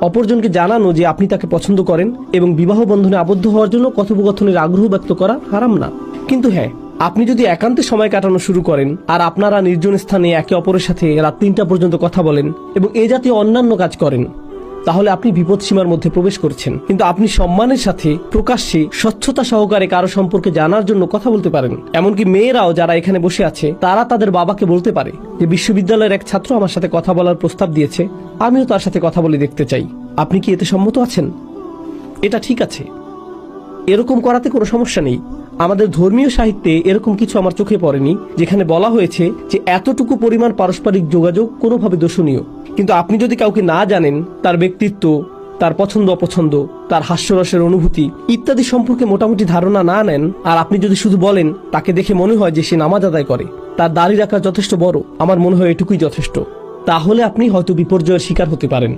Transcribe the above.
অপরজনকে জানানো যে আপনি তাকে পছন্দ করেন এবং বিবাহ বন্ধনে আবদ্ধ হওয়ার জন্য কথোপকথনের আগ্রহ ব্যক্ত করা হারাম না। কিন্তু হ্যাঁ, আপনি যদি একান্তে সময় কাটানো শুরু করেন আর আপনারা নির্জন স্থানে একে অপরের সাথে রাত 3টা পর্যন্ত কথা বলেন এবং এ জাতীয় অন্যান্য কাজ করেন, তাহলে আপনি বিপদসীমার মধ্যে প্রবেশ করছেন। কিন্তু আপনি সম্মানের সাথে প্রকাশ্যে স্বচ্ছতা সহকারে কারো সম্পর্কে জানার জন্য কথা বলতে পারেন। এমনকি মেয়েরাও যারা এখানে বসে আছে তারা তাদের বাবাকে বলতে পারে যে বিশ্ববিদ্যালয়ের এক ছাত্র আমার সাথে কথা বলার প্রস্তাব দিয়েছে, আমিও তার সাথে কথা বলে দেখতে চাই। আপনি কি এতে সম্মত আছেন? এটা ঠিক আছে, এরকম করাতে কোনো সমস্যা নেই। আমাদের ধর্মীয় সাহিত্যে এরকম কিছু আমার চোখে পড়েনি যেখানে বলা হয়েছে যে এতটুকু পরিমাণ পারস্পরিক যোগাযোগ কোনোভাবে দোষণীয়। কিন্তু আপনি যদি কাউকে না জানেন, তার ব্যক্তিত্ব, তার পছন্দ অপছন্দ, তার হাস্যরসের অনুভূতি ইত্যাদি সম্পর্কে মোটামুটি ধারণা না নেন, আর আপনি যদি শুধু বলেন তাকে দেখে মনে হয় যে সে নামাজ আদায় করে, তার দাড়ি রাখা যথেষ্ট বড়, আমার মনে হয় এটুকুই যথেষ্ট, তাহলে আপনি হয়তো বিপর্যয়ের শিকার হতে পারেন।